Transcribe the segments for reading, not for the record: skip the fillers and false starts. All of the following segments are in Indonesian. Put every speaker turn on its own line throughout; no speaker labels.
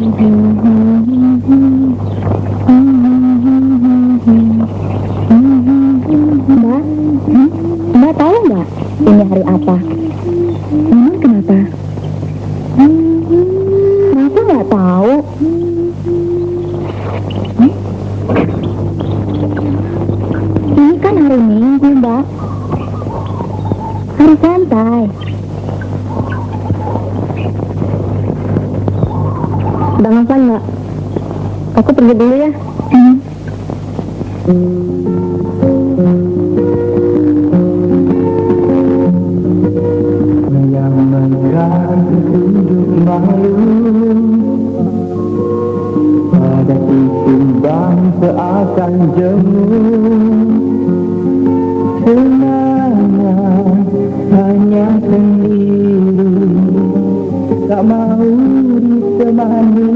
Mbak, Mbak tahu nggak ini hari apa? Memang kenapa? Masa nggak tahu? Ini kan hari Minggu, Mbak. Hari santai. Udah makan nggak? Aku pergi dulu ya.
Yang mengganggu tunduk malu pada timbang seakan jemu. Semangat hanya sendiri, tak mau ditemani,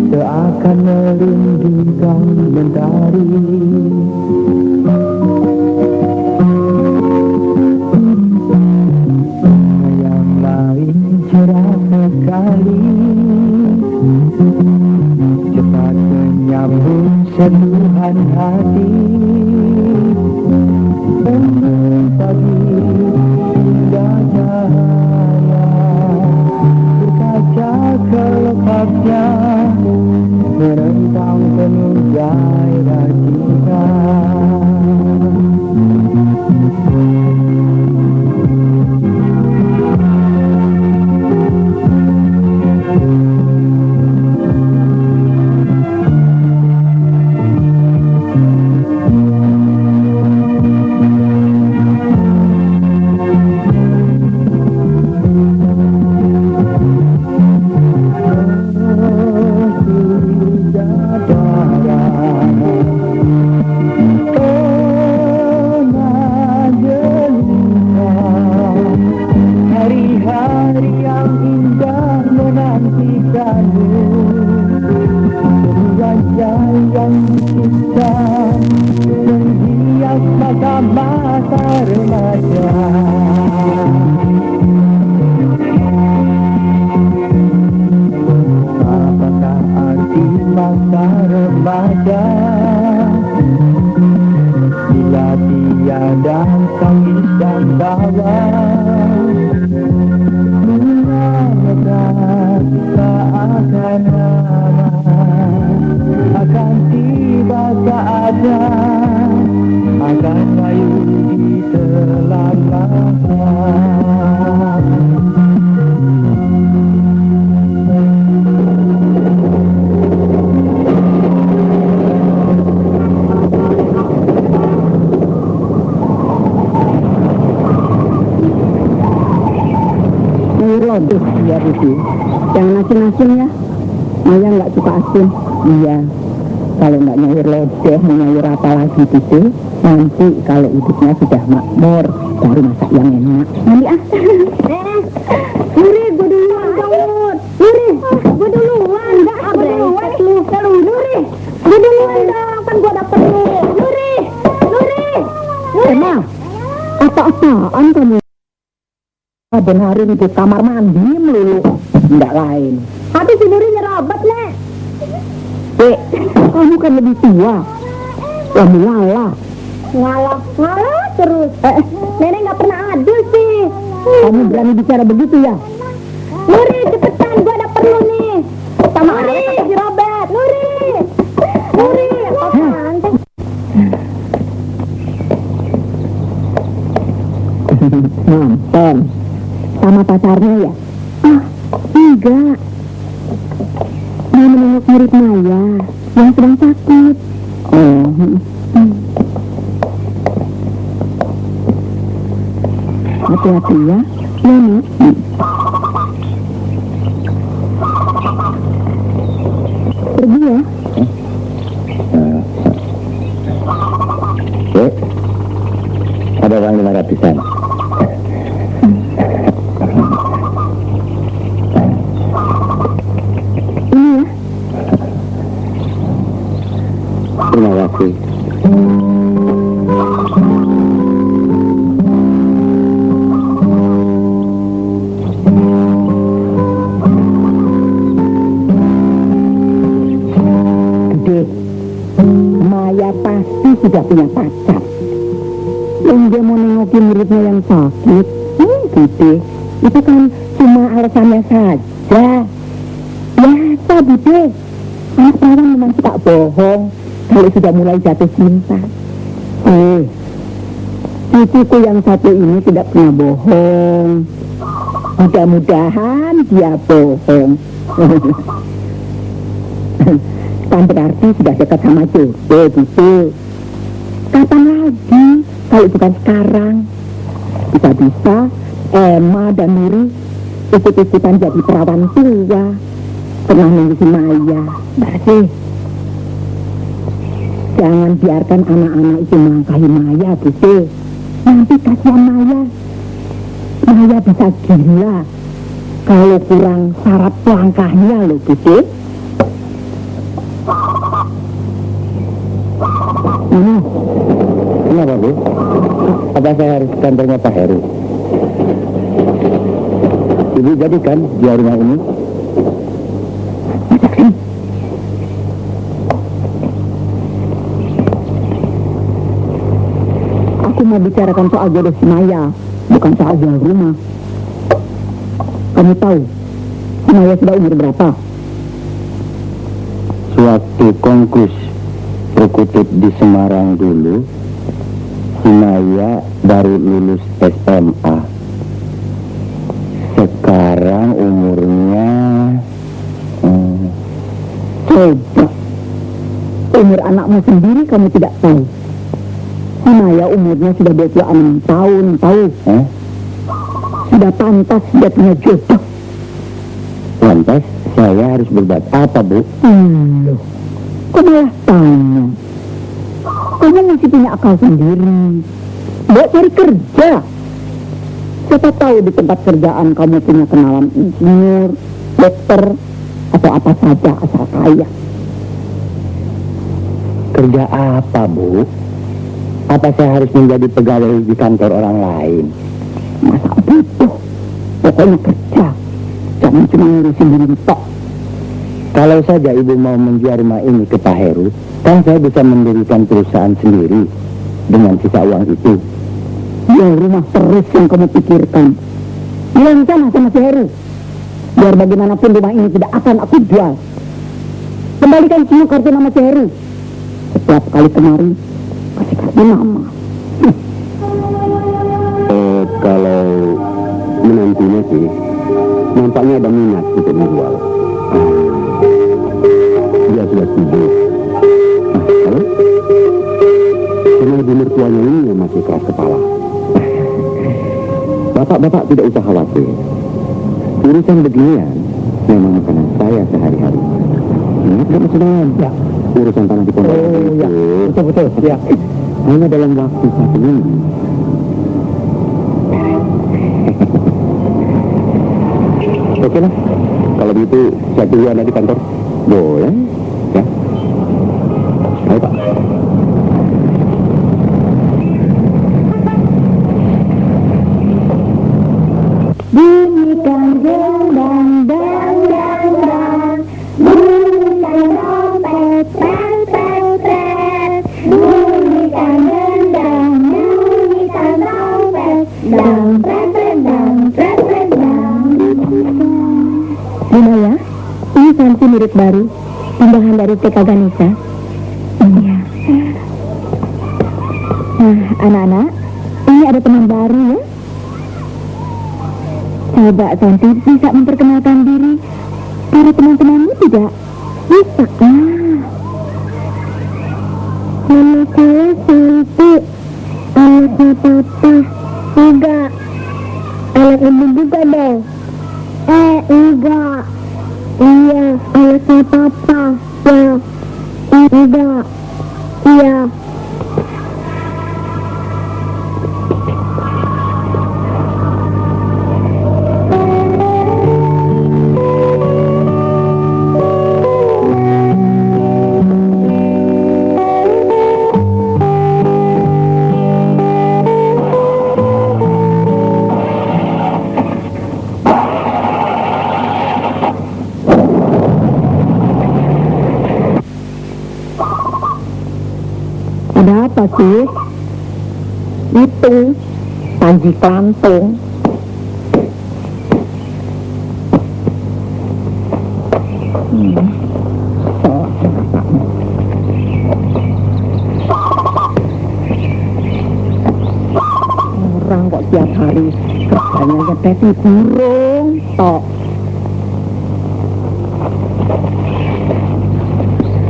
seakan merundingkan mentari. Yang lain cerah sekali, cepat menyambut sentuhan hati. Bangun pagi hingga cahaya, berkaca ke lepasnya, merentang penuh gairah cinta. Hari-hari yang indah menantikanmu, wajah yang kita menghias masa-masa remaja. Apakah arti masa remaja bila tiada tangis dan tawa? Seakan lama akan tiba saatnya, akan layu ditelan masa.
Aduh, biar itu. Jangan asin-asin ya. Maya nggak suka asin. Iya. Kalau nggak nyair lodeh, nyair apa lagi gitu. Nanti kalau hidupnya sudah makmur, baru masak yang enak. Nanti Nuri, gue duluan dong. Nuri, gue duluan. Enggak, gue duluan. Nuri, gue duluan dong. Kan gue dapet lu. Nuri. Emang, apa-apaan kamu? Benarin di kamar mandi melulu, enggak lain. Tapi si Nuri nyerobot, Nek. Kamu kan lebih tua. Kamu ngalah terus. Nenek nggak pernah adil sih. Kamu berani bicara begitu ya? Nuri, cepetan, gua ada perlu nih. Sama Nuri, si Robert. Nuri, apaan? Nonton sama pacarnya ya? Enggak. Mau menengok murid Maya yang sedang sakit. Hati-hati ya. Ya, Nek. Pergi ya.
Ada uang 500-an. Terima kasih.
sudah punya pacar. Yang dia mau nengokin muridnya yang sakit, Bude, itu kan cuma alasannya saja. Biasa, Bude. Anak perawan memang suka bohong kalau sudah mulai jatuh cinta. Cucuku yang satu ini tidak pernah bohong. Mudah-mudahan dia bohong. Kan berarti sudah dekat sama jodoh, Bude. Kapan lagi kalau bukan sekarang? Bisa-bisa Emma dan Nuri ikut-ikutan jadi perawan tua. Pernah nunggu si Maya. Berarti jangan biarkan anak-anak itu melangkahi Maya, Bude. Nanti kasihan Maya. Maya bisa gila kalau kurang syarat langkahnya loh, Bude.
Kenapa, Bu? Apa saya harus ke kantornya Pak Heru? Ibu jadikan di rumah ini?
Aku mau bicarakan soal jodoh si Maya, bukan soal jual rumah. Kamu tahu si Maya sudah umur berapa?
Suatu konkus perkutut di Semarang dulu, si Maya baru lulus SMA. Sekarang umurnya...
Coba, umur anakmu sendiri kamu tidak tahu. Si Maya umurnya sudah 26 tahun, tahu? Sudah pantas dia punya jodoh.
Lantas saya harus berbuat apa, Bu?
Loh, kok malah tanya? Kamu masih punya akal sendiri. Buat cari kerja. Siapa tahu di tempat kerjaan kamu punya kenalan insinyur, dokter, atau apa saja asal kaya.
Kerja apa, Bu? Apa saya harus menjadi pegawai di kantor orang lain?
Masa butuh? Pokoknya kerja. Jangan cuma ngurusin diri tok.
Kalau saja Ibu mau menjual rumah ini ke Pak Heru, kan saya bisa mendirikan perusahaan sendiri dengan sisa uang itu.
Jual rumah terus yang kamu pikirkan. Bilang sana sama si Heru. Biar bagaimanapun rumah ini tidak akan aku jual. Kembalikan semua kartu nama si Heru. Setiap kali kemari, kasih kartu nama.
Kalau menantunya sih, nampaknya ada minat untuk menjual. Dia sudah setuju. Halo? Karena ibu mertuanya ini yang masih keras kepala. Bapak-bapak tidak usah khawatir. Urusan beginian memang makanan saya sehari-hari. Ingat nggak maksudnya? Ya. Urusan tanah di pondok itu.
Ya. Betul-betul. Ya.
Hanya dalam waktu 1 minggu. Oke lah. Kalau begitu saya tunggu Anda di kantor. Boleh. Ya. Ayo, Pak.
Bunyikan gendang, dang, dang, dang. Bunyikan trompet, tret, tret, tret. Bunyikan gendang, bunyikan trompet, dang, tret, tret, dang, tret, tret, dang. Gimana ya? Ini fancy murid baru, tambahan dari TK Ganesha. Iya. Nah, anak-anak, ini ada teman baru ya. Coba Santi bisa memperkenalkan diri para teman-temanmu tidak? Bisa. Nama saya Santi, anaknya Papa. Enggak. Anak ibu juga dong. Enggak. Iya, anaknya Papa. Ya. Enggak. Iya. Bagus. Itu Panji Klantung. Orang kok tiap hari kerjanya nyetetin burung tok.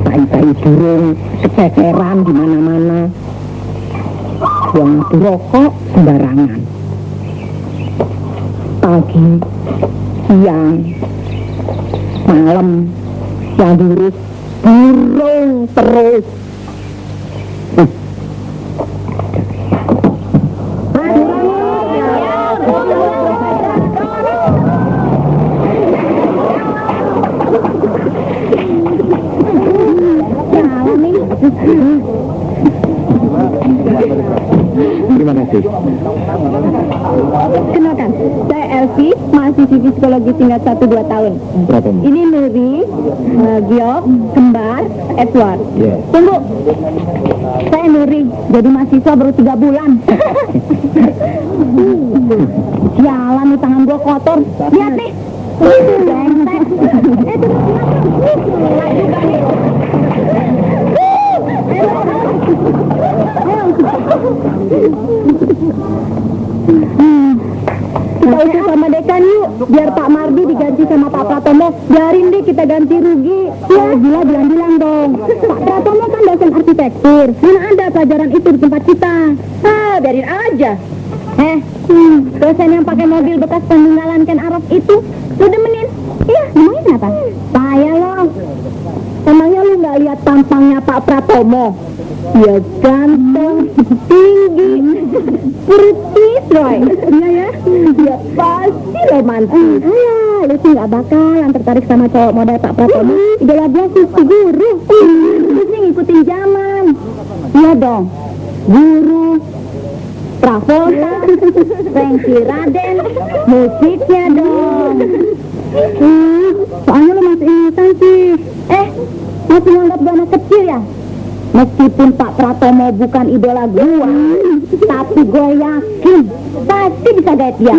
Tai-tai burung kecekeran di mana-mana. Buang rokok sembarangan. Pagi, siang, malam, yang diurus burung terus.
Terima kasih.
Kenalkan, saya Elvi, mahasiswi psikologi tingkat 1-2 tahun.
Berapa?
Ini Nuri, Giok, Kembar, Edward.
Yes.
Tunggu, saya Nuri, jadi mahasiswa baru 3 bulan. Jalan nih, tangan gua kotor. Lihat nih. Brengsek. Kita usir sama dekan yuk, biar Pak Mardi diganti sama Pak Pratomo. Biarin deh kita ganti rugi. Ya gila, bilang-bilang dong. Pak Pratomo kan dosen arsitektur, mana ada pelajaran itu di tempat kita. Biarin aja. Dosen yang pakai mobil bekas peninggalan Ken Arok itu, lu demenin? Iya, emangnya kenapa? Payah loh. Emangnya lu nggak lihat tampangnya Pak Pratomo? Ya ganteng, tinggi, putih, Roy. Iya ya? Ya pasti romantis. Alah, lu sih nggak bakalan tertarik sama cowok model Pak Pratomo. Idola dia sih si guru. Lu sih ngikutin zaman. Iya dong, guru, Travolta, Franky Raden, musiknya dong. Soalnya lu masih ingetan sih. Masih nganggap gue anak kecil ya? Meskipun Pak Pratomo bukan idola gua, tapi gue yakin pasti bisa gait dia.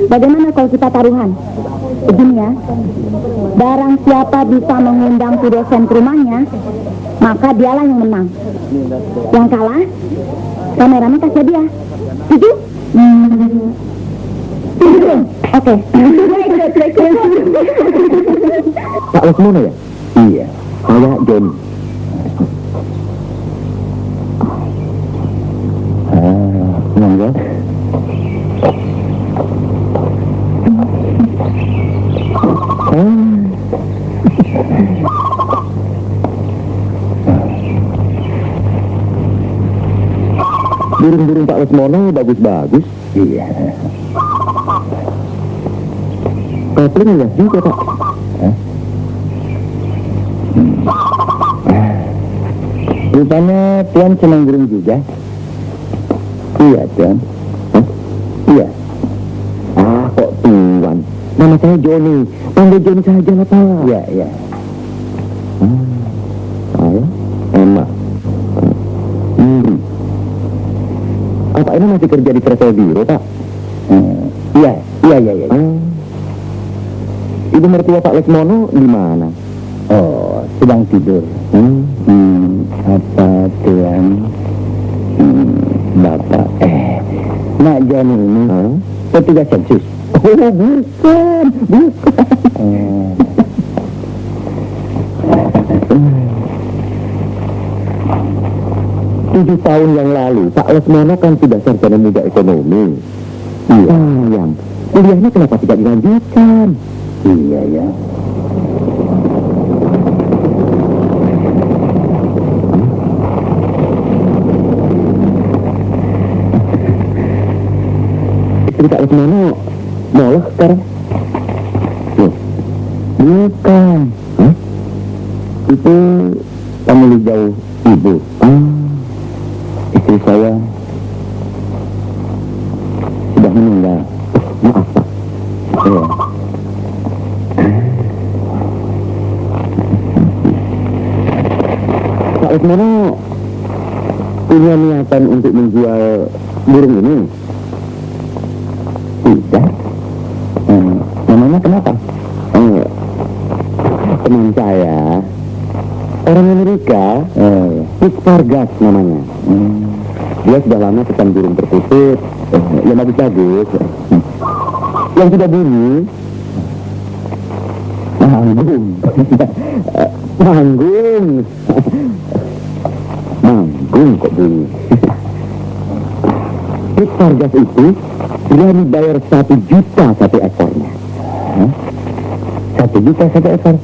Bagaimana kalau kita taruhan? Begini ya, barang siapa bisa mengundang si dosen ke rumahnya, maka dialah yang menang. Yang kalah, kameramen kasih dia. Setuju? Oke.
Pak Lesmono ya? Iya. Saya John. Monggo. Burung-burung Pak Lesmono bagus-bagus. Iya. Kopling ya juga, Pak. Rupanya Tuan senang burung juga. Iya, Tuan. Iya. Kok Tuan? Nama saya Joni. Panggil Joni saja lah, Pak. Iya, iya. Saya Emma. Apa ini masih kerja di travel biro, Pak? Iya. Ibu mertua Pak Lesmono di mana? Oh, sedang tidur. Apa Tuan? Bapak. Nak Johnny ini petugas sensus. Oh, bukan. 7 tahun yang lalu, Pak Lesmono kan sudah sarjana muda ekonomi. Iya. Sayang, kuliahnya kenapa tidak dilanjutkan? Iya, ya. Istri Pak Lesmono molek sekarang? Loh, bukan. Itu pemilik jauh ibu. Istri saya sudah meninggal. Maaf, Pak. Iya. Pak Lesmono punya niatan untuk menjual burung ini? Tidak. Namanya kenapa? Teman saya orang Amerika, Nick Vargas namanya. Dia sudah lama pesan burung tertutup, yang bagus-bagus. Yang sudah bunyi, manggung. Manggung kok bunyi. Nick Vargas itu berani bayar 1 juta satu ekornya. 1 juta satu ekor?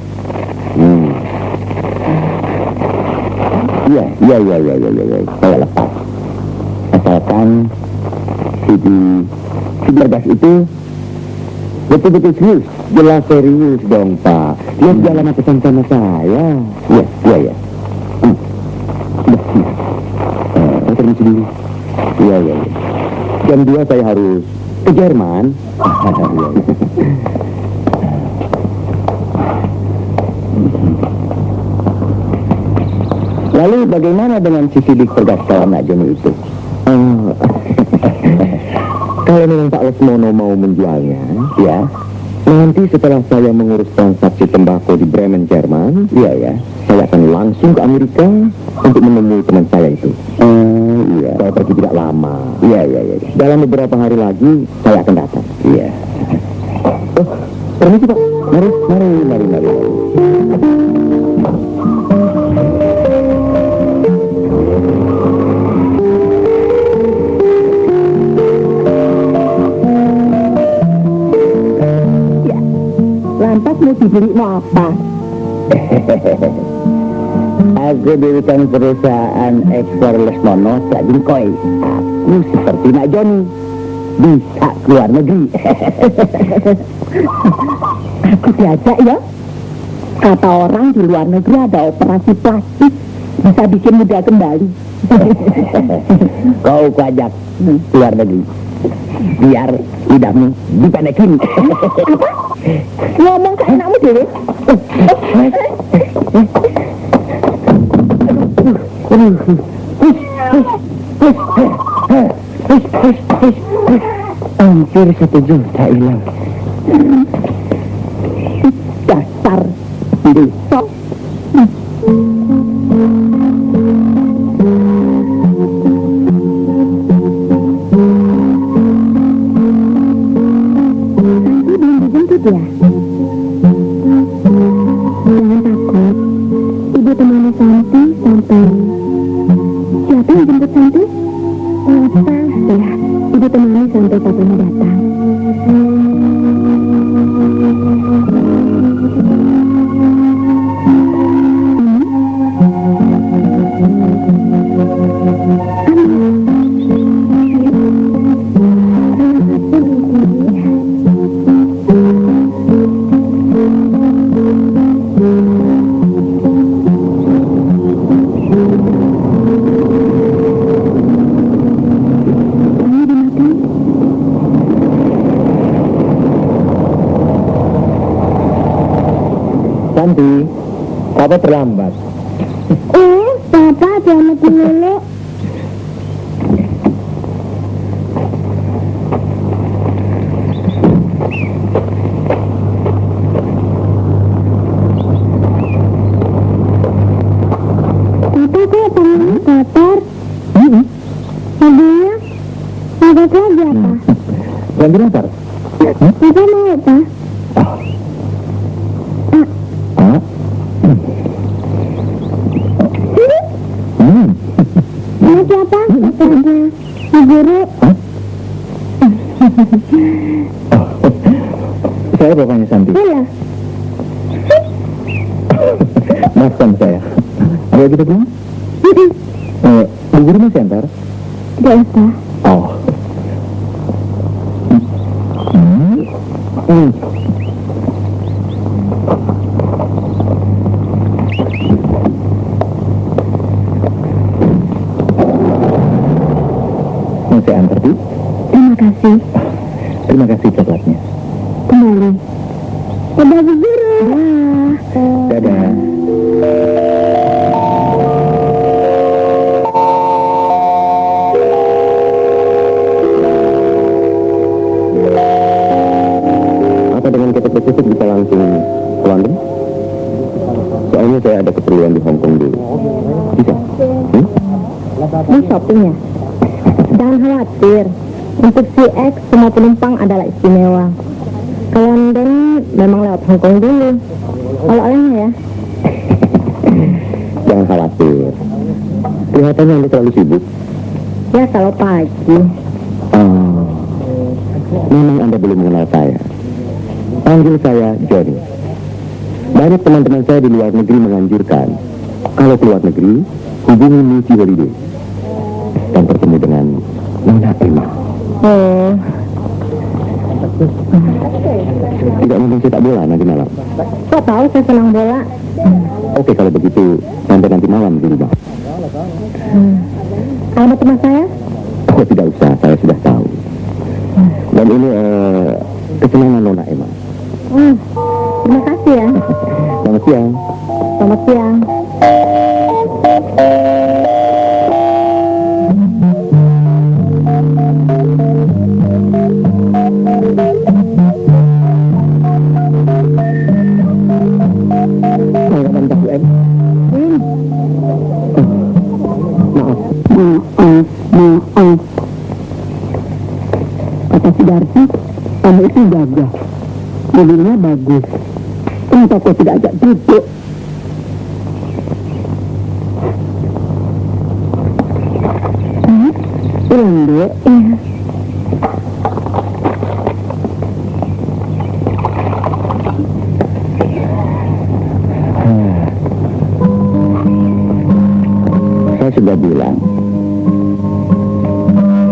Iya. Saya lepas. Asalkan si Vargas itu betul-betul serius. Jelas serius dong, Pak. Dia sudah lama pesan sama saya. Iya. Saya permisi dulu. Iya. Jam 2 saya harus ke Jerman. Lalu bagaimana dengan si Sidik Pergas kawan Nak Joni itu? Kalau memang Pak Lesmono mau menjualnya, ya, nanti setelah saya mengurus transaksi tembakau di Bremen, Jerman, ya, saya akan langsung ke Amerika untuk menemui teman saya itu. Iya. Saya pergi tidak lama. Iya. Dalam beberapa hari lagi, saya akan datang. Iya. Permisi, Pak. Mari.
Lantas mau dibeli mau apa?
Aku dirikan perusahaan ekspor Lesmono Jadingkoi. Aku seperti Nak Joni, bisa keluar negeri.
Aku diajak ya. Kata orang di luar negeri ada operasi plastik, bisa bikin muda kembali.
Kau ajak keluar negeri, biar lidahmu dipendekin.
Apa? Ngomong seenakmu dewe.
Hampir 1 juta hilang.
Dasar besok.
Ya, jangan takut. Ibu temani Santi sampai. Siapa yang jemput Santi? Papa. Ya, ibu temani sampai papanya datang.
Santi, Papa terlambat.
Papa jangan dulu. Papa kok tangannya kotor? Hadiahnya bagus lagi apa?
Ganti lapar?
Papa mau apa? Mau siapa? Papanya Ibu Guru.
Saya bapaknya Santi.
Halo.
Maafkan saya. Ayo kita pulang? Bu Guru masih antar?
Tidak usah.
Oh. Mau saya antar, Bu?
Terima kasih.
Terima kasih coklatnya.
Kembali. Dadah Bu Guru.
Dadah. Apa dengan Cathay Pacific bisa langsung ke London? Soalnya saya ada keperluan di Hong Kong dulu. Bisa?
Mau shopping ya? Jangan khawatir. Untuk CX, semua penumpang adalah istimewa. Ke London memang lewat Hong Kong dulu. Oleh-olehnya ya.
Jangan khawatir. Kelihatannya Anda terlalu sibuk.
Ya kalau pagi.
Memang Anda belum mengenal saya. Panggil saya Johnny. Banyak teman-teman saya di luar negeri menganjurkan kalau keluar negeri, hubungi Lucy Holiday dan bertemu dengan Nona Emma.
Oh,
Tidak mungkin sepak bola nanti malam.
kok tahu saya senang bola?
Oke, kalau begitu sampai nanti malam di rumah.
Alamat rumah saya?
Oh, tidak usah, saya sudah tahu. Dan ini kesenangan Nona Emma.
Terima kasih ya.
Selamat siang.
Selamat siang.
Maaf. Kata si Darcy, kamu itu gagah. Mobilnya bagus. Kenapa kau tidak ajak duduk? Pulang dek. Iya.
Saya sudah bilang,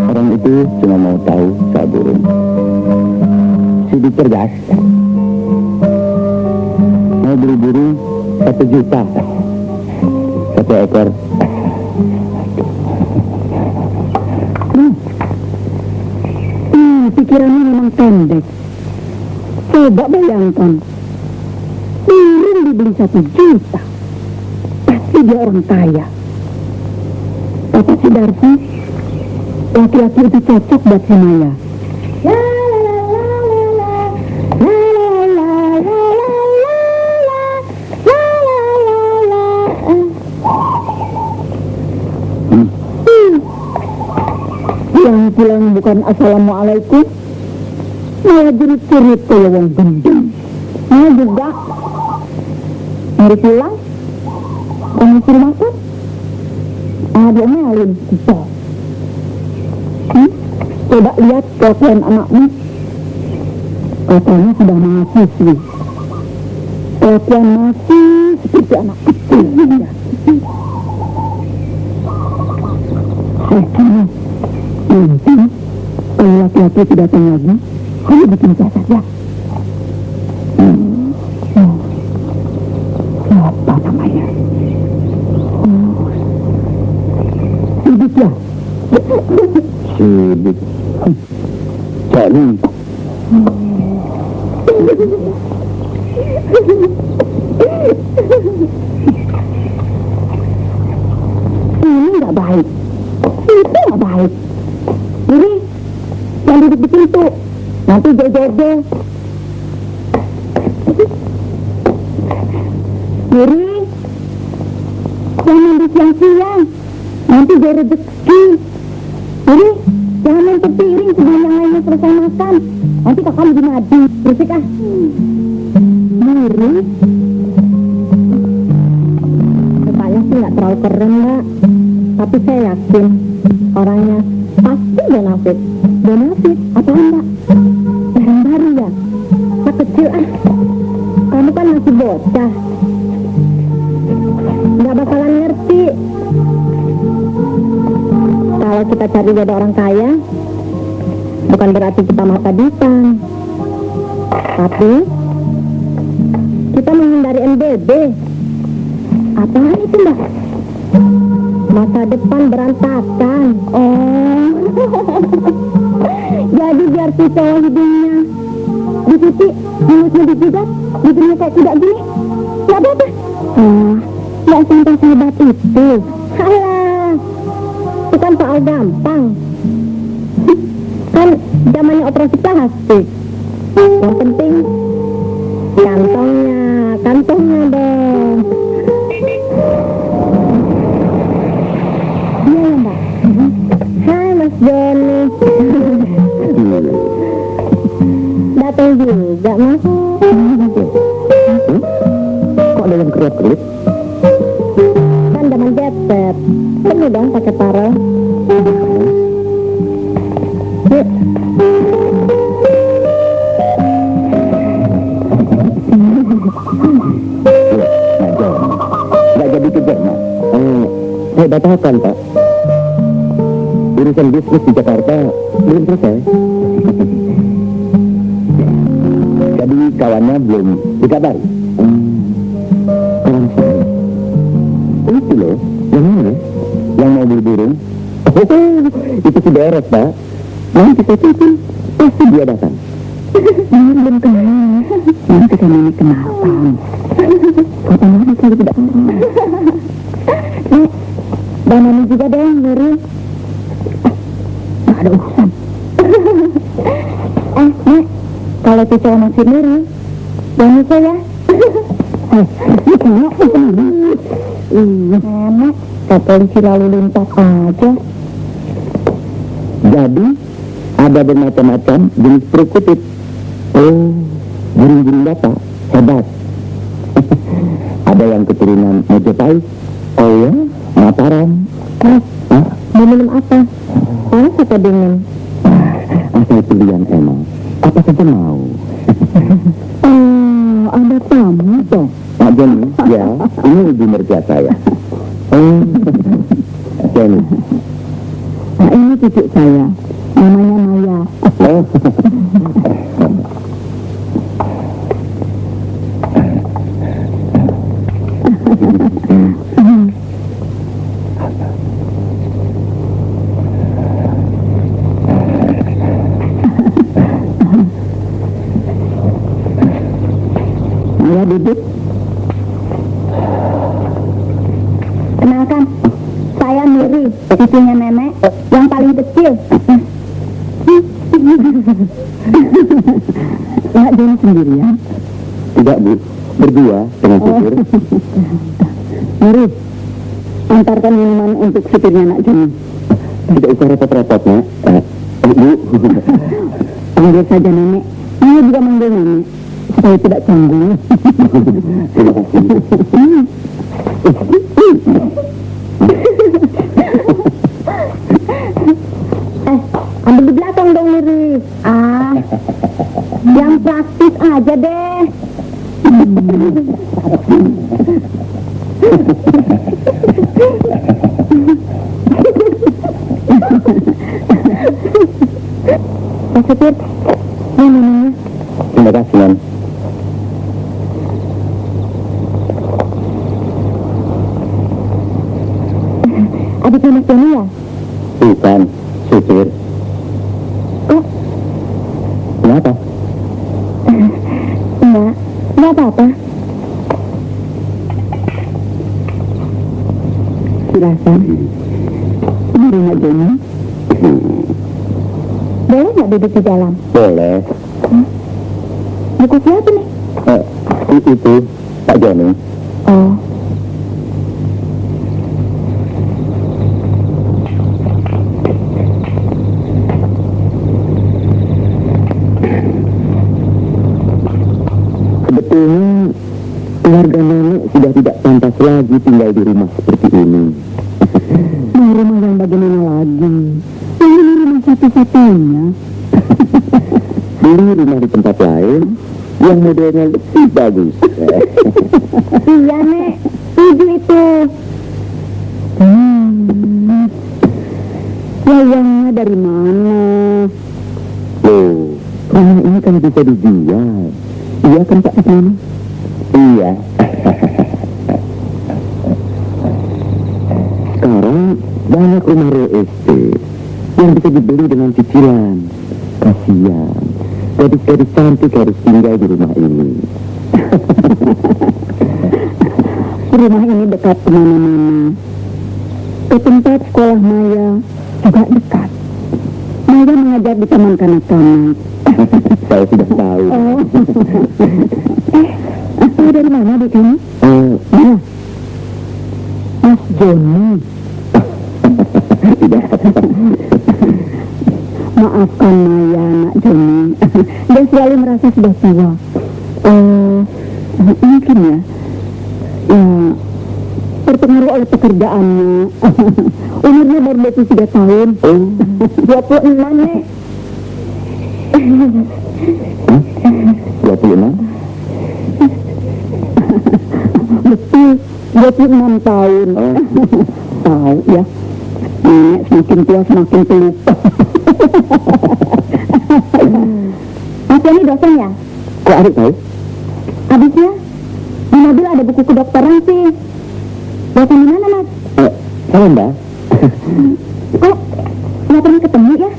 orang itu cuma mau tahu soal burung. Sibuk cerdas. Mau beli burung 1 juta. 1 ekor.
Pikirannya memang pendek. Coba bayangkan, burung dibeli 1 juta. Pasti dia orang kaya. Kata si Darcy, laki-laki itu cocok buat si Maya. Yang pulang bukan assalamualaikum, malah jerit-jerit kayak wong gendeng. Maya juga. Mari pulang, kamu suruh makan. Ada melin, kita. Coba lihat kelakuan anakmu. Katanya sudah mahasiswi. Kelakuan masih seperti anak kecil. Nanti, kalau laki-laki tidak datang lagi, kamu bikin saya saja. Siapa namanya? Sibuk ya?
Sibuk. Johnny.
Ini nggak baik. Itu nggak baik. Ini yang duduk di pintu. Nanti jodoh. Diri, jangan mandi siang-siang. Nanti dia rezeki. Diri, jangan main ke piring sebelum yang lainnya selesai makan. Nanti kakak lebih madu. Bersih ah. Diri, kepaknya sih nggak terlalu keren nggak. Tapi saya yakin orangnya pasti bonafit. Bonafit atau enggak? Barang baru ya? Saya kecil ah. Kamu kan masih bocah. Nggak bakalan ngerti. Kalau kita cari jodoh orang kaya, bukan berarti kita mata duitan. Tapi kita menghindari NBB. Apaan itu mbak? Masa depan berantakan. Oh, jadi biar si cowok hidungnya dicuci, mulutnya dijidat, bikinnya kayak kuda gini. Gak apa-apa. Gak sampai sehebat itu. Alah, itu kan soal gampang. Kan zamannya operasi plastik. Yang penting
juga, Mas.
Kok ada yang kerap-kerip?
Kan zaman jet set. Perlu dong pakai parel. Yuk.
Nggak jadi ke Jerman. Saya batalkan, Pak. Urusan bisnis di Jakarta belum selesai. Jadi kawannya belum dikabari. Kawan saya. Itu loh, yang mana? Yang mau beli burung. Oh, itu si beres, Pak. Nanti saya titip, pasti dia datang.
Belum kenal. Nanti kan ini kenapa? Kapan lagi kalau tidak kenal?
Nek, banana juga deh, Nuri.
Nggak ada urusan.
Nek, kalau tuh cowok naksir Nuri, bantu saya.
Ini kenapa ini?
Enak, ke polisi lalu lintas aja.
Jadi, ada bermacam-macam jenis perkutut. Oh, burung-burung Bapak, hebat. Ada yang keturunan Majapahit. Oh ya, Mataram.
Mas, mau minum apa? Panas atau dingin?
Asal pilihan emang. Apa saja mau.
Oh, ada tamu dong.
Pak Jenny, ya, ini ibu mertua saya. Oh, Jenny.
Nah, ini cucu saya. Namanya Maya.
Oh.
Maya duduk.
Kenalkan, saya Miri, cucunya nenek, yang paling kecil.
Nggak Jenny sendirian.
Tidak, Bu. Berdua dengan supir.
Mari, antarkan minuman untuk supirnya nak Jenny.
Tidak usah repot-repot, Nak. Bu.
Panggil saja nenek. Maya juga manggil nenek. Supaya tidak canggung.
Terima kasih.
Ambil di belakang dong, Miri. Yang praktis aja deh. Pak Supir, ini minumnya.
Terima kasih, Non.
Adiknya Mas Joni ya?
Bukan, supir.
Oh,
Kenapa?
enggak apa-apa.
Silakan. Mari nak Jenny.
Boleh nggak duduk di dalam?
Boleh.
Buku siapa nih?
Itu, Pak Joni.
Oh,
Sebetulnya keluarga nenek sudah tidak pantas lagi tinggal di rumah seperti ini.
Mau rumah yang bagaimana lagi? Ini rumah satu-satunya.
Beli rumah di tempat lain yang modelnya lebih bagus.
iya Nek, setuju itu.
Uangnya dari mana?
Loh, rumah ini kan bisa dijual. Iya kan Pak Ismani? Iya. Sekarang banyak rumah real estate yang bisa dibeli dengan cicilan. Kasihan, gadis-gadis cantik harus tinggal di rumah ini.
Rumah ini dekat kemana-mana. Ke tempat sekolah Maya juga dekat. Maya mengajar di taman kanak-kanak.
Saya sudah tahu.
Oh. Ini dari mana adik kamu? Mana? Mas Joni.
Tidak.
Maafkan Maya, nak Joni. Dia selalu merasa sudah tua. Mungkin ya, terpengaruh oleh pekerjaannya. Umurnya baru 23 tahun.
26, Nek.
26?
Betul, 26 tahun. Tahu ya, nenek semakin tua semakin pelupa.
Mas Joni dosen ya?
Kok Arik tahu?
Habisnya di mobil ada buku kedokteran sih. Dosen di mana, Mas?
Saya Mbak.
Kok nggak pernah ketemu ya?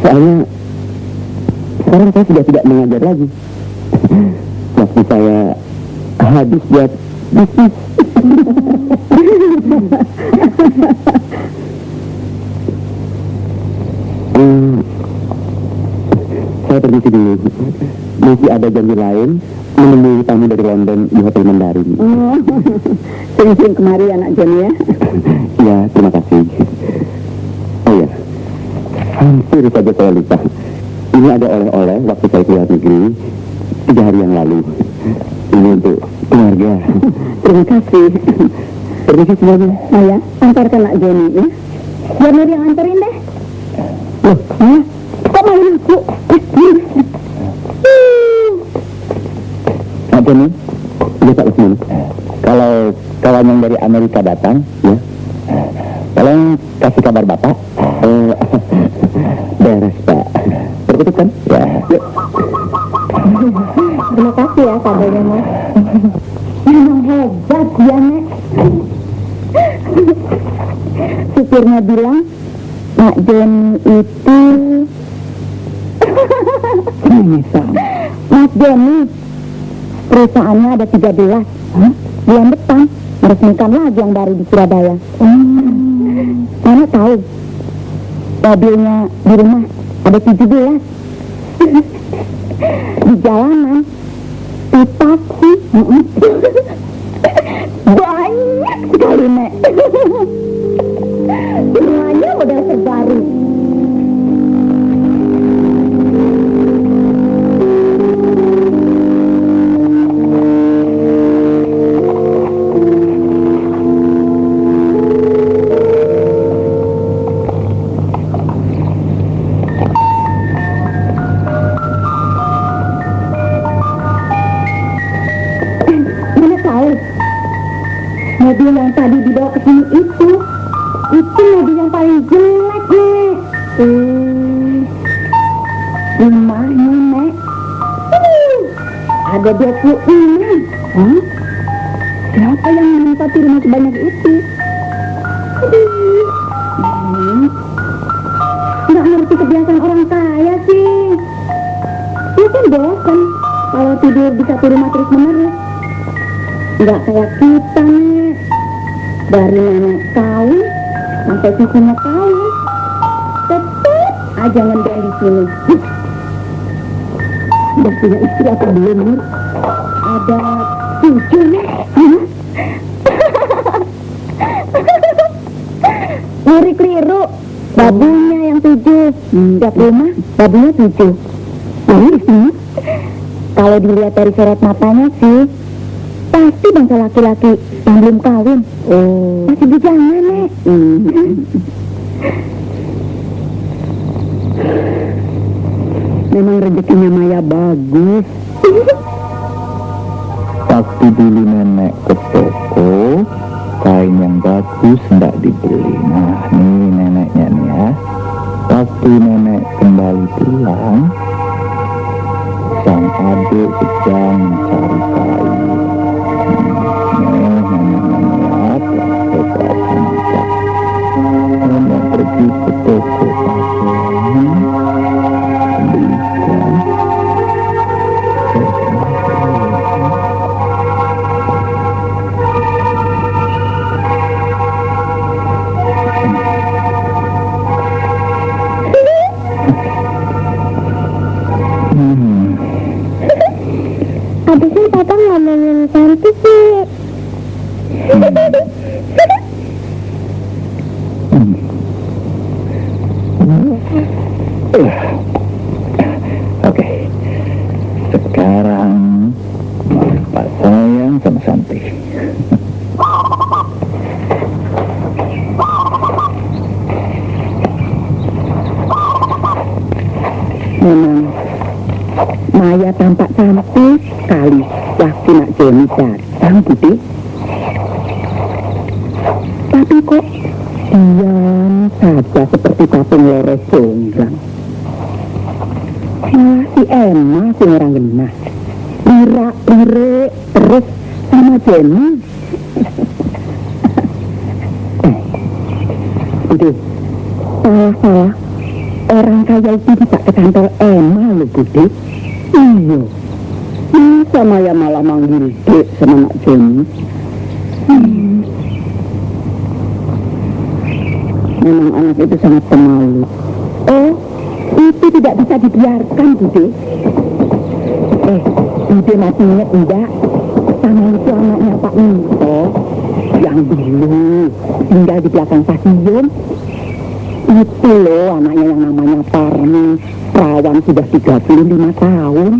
Soalnya sekarang saya sudah tidak mengajar lagi. Waktu saya habis buat bisnis. Saya permisi dulu. Masih ada janji lain menemui tamu dari London di Hotel Mandarin.
Sering-sering kemari anak Joni ya.
Ya, terima kasih. Oh ya, hampir saja saya lupa. Ini ada oleh-oleh waktu saya keluar negeri 3 hari yang lalu. Ini untuk keluarga.
Terima kasih.
Permisi semuanya.
Maya, antarkan nak Joni ya.
Biar Nur yang anterin deh.
Loh, Maya, kok main aku?
Nak Joni, iya Pak Lesmon. Kalau kawan yang dari Amerika datang, ya, tolong kasih kabar Bapak. Beres Pak. Tertutup kan? Ya. Yuk.
Terima kasih ya kabarnya, Mas. Memang hebat ya, Nek.
Supirnya bilang, Nak Joni itu... Mas Joni, perusahaannya ada 13. Bulan depan, meresmikan lagi yang baru di Surabaya. Mana tahu, mobilnya di rumah ada 17. Di jalanan, di taksi, banyak sekali, Nek. Semuanya model terbaru. Mobil yang tadi dibawa ke sini itu mobil yang paling jelek, Nek. Rumahnya, Nek, ada 26. Siapa yang menempati rumah sebanyak itu? Nggak ngerti kebiasaan orang kaya sih. Mungkin bosan kalau tidur di satu rumah terus menerus. Nggak kayak kita, Nek. Dari nenek kawin sampai cucunya kawin, tetap aja ngendeng di sini. Udah punya istri apa belum, Nur? Ada 7, Nek. Ngeri keliru. Babunya yang 7. Tiap rumah babunya 7. Kalau dilihat dari sorot matanya sih, pasti bangsa laki-laki yang belum kawin. Masih bujangan, Nek. Memang rezekinya Maya bagus.
Waktu dulu nenek ke toko, kain yang bagus hendak dibeli. Nah, nih neneknya nih ya. Waktu nenek kembali pulang, sang adik sedang mencari kain. Nenek pergi ke toko pakaian, belikan.
Habisnya Papa ngomongin cantik sih.
Sekarang Pak sayang sama Santi.
Memang Maya tampak cantik sekali waktu nak Joni datang, Budi. Tapi kok diam saja seperti patung lores jonggrang. Malah si Emma si orang genah lirak-lirik terus sama Joni. Budi, salah-salah orang kaya itu tidak ke kantor Emma loh, Budi. Iya, masa Maya malah manggil Dek sama Nak Joni? Memang anak itu sangat pemalu. Oh, itu tidak bisa dibiarkan, Budi. Budi masih ingat enggak sama itu anaknya Pak Minto yang dulu tinggal di belakang stasiun? Itu loh anaknya yang namanya Parmi, perawan sudah 35 tahun.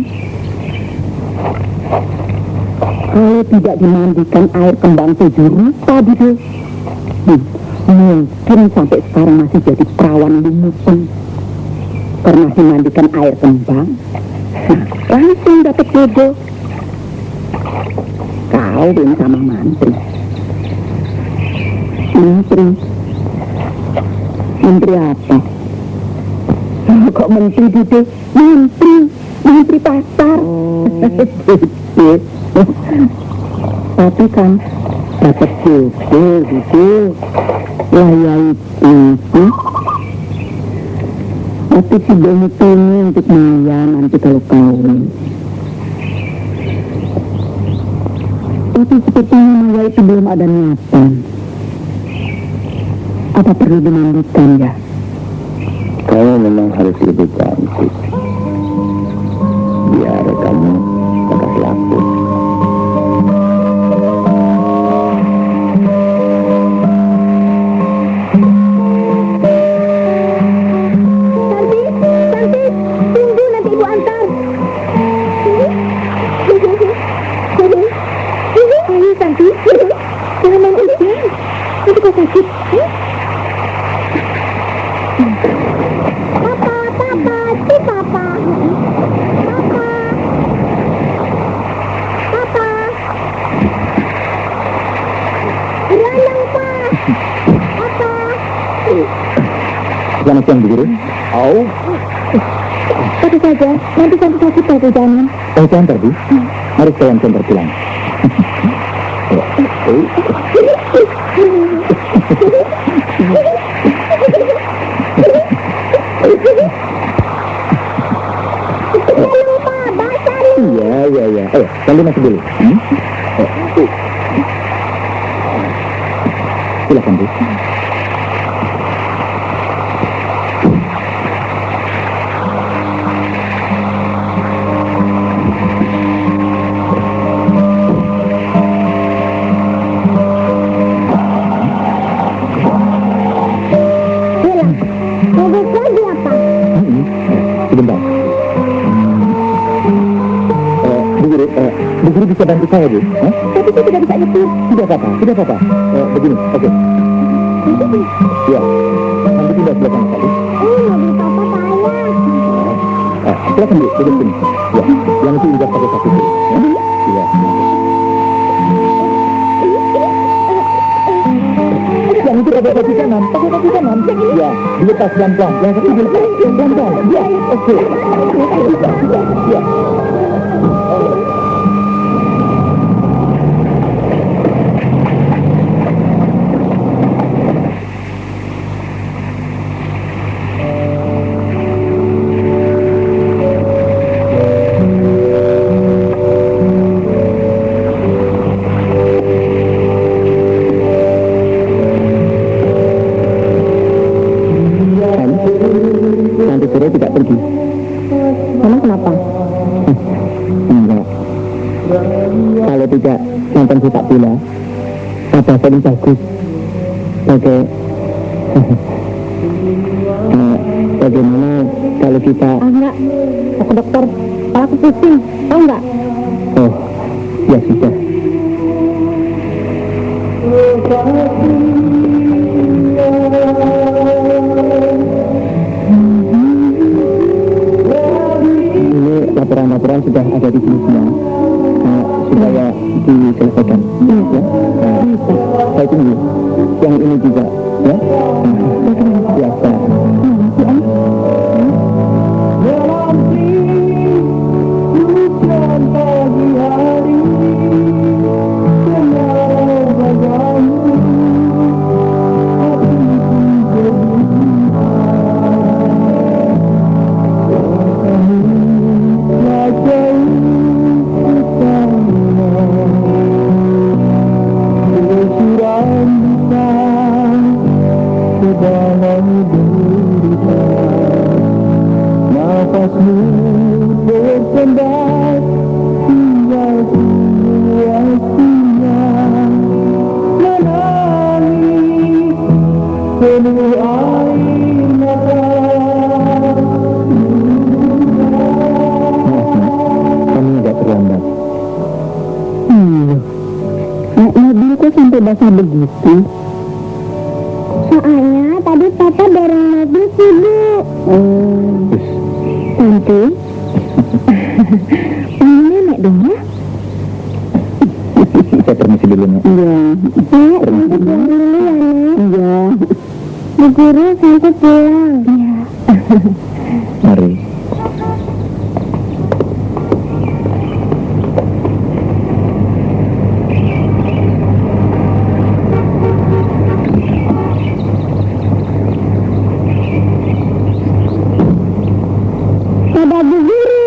Kalau tidak dimandikan air kembang 7 rupa gitu, mungkin sampai sekarang masih jadi perawan lumutan. Pernah dimandikan air kembang, langsung dapat jodoh. Kawin sama mantri. Menteri apa? Kok menteri gitu? Menteri pasar. Tapi kan dapat jodoh gitu. Ya itu. Tapi si Doni tunggu untuk Maya nanti kalau kawin. Tapi sepertinya Maya itu belum ada niatan. Apa perlu dimandikan ya?
Kamu memang harus lebih cantik. Biar kamu lekas laku.
Tunggu nanti ibu antar. Ayo Santi, jangan main ujian. Nanti kau sakit.
Selamat siang, Bu Guru.
Tapi saja, nanti Santi sakit pada jangan.
Jangan tadi. Mari saya antar pulang.
Jangan lupa, basah nih.
Iya. Ayo, kalian masuk dulu. Silakan, Bu. Sebentar. Bu Guru bisa bantu saya, Bu?
Tapi saya tidak bisa nyetir.
Tidak apa-apa. Begini, oke. Ya, nanti tidak belakang sekali.
Mobil papa saya.
Silakan, Bu, duduk sini. Ya, yang itu juga pakai kaki, Bu. Iya. Yang itu pakai kaki kanan. Ya, dilepas pelan-pelan. Yang satu dilepas pelan-pelan. Ya, oke. Ya. Nanti sore tidak pergi.
Memang kenapa?
Enggak. Kalau tidak nonton sepak bola, apa paling bagus? Bagaimana kalau kita...
Enggak. Aku dokter. kepala aku pusing, tau nggak?
Oh, ya sudah. Ini laporan-laporan sudah ada di sini semua. Supaya diselesaikan. Ya. Saya tunggu. Yang ini juga, ya. Biasa. Sampai basah begitu.
Soalnya tadi papa dorong mobil sih, Bu.
Nanti
Panggil nenek dong ya.
Saya permisi dulu, Nek.
iya,
Nek, sampai pulang dulu ya, Nek.
iya.
Bu Guru sampai pulang. Iya.
Mari.
Dadah Bu Guru.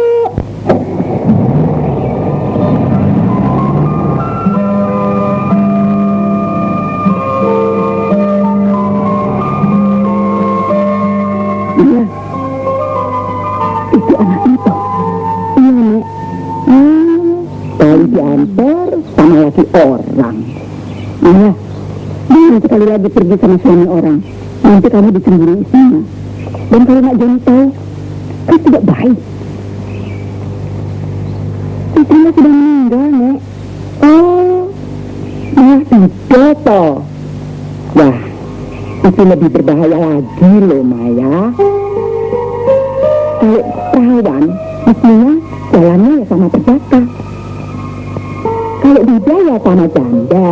Iya. Itu anaknya toh.
Iya, Nek.
Kali diantar sama laki orang. Iya. Jangan sekali lagi pergi sama suami orang. Nanti kamu dicemburu istrinya. Dan kalau nak Joni tahu, kan tidak baik. Istrinya sudah meninggal, Nek. Oh, tidak toh. Wah, itu lebih berbahaya lagi loh, Maya. Kalau perawan, mestinya jalannya ya sama perjaka. Kalau tidak ya sama janda.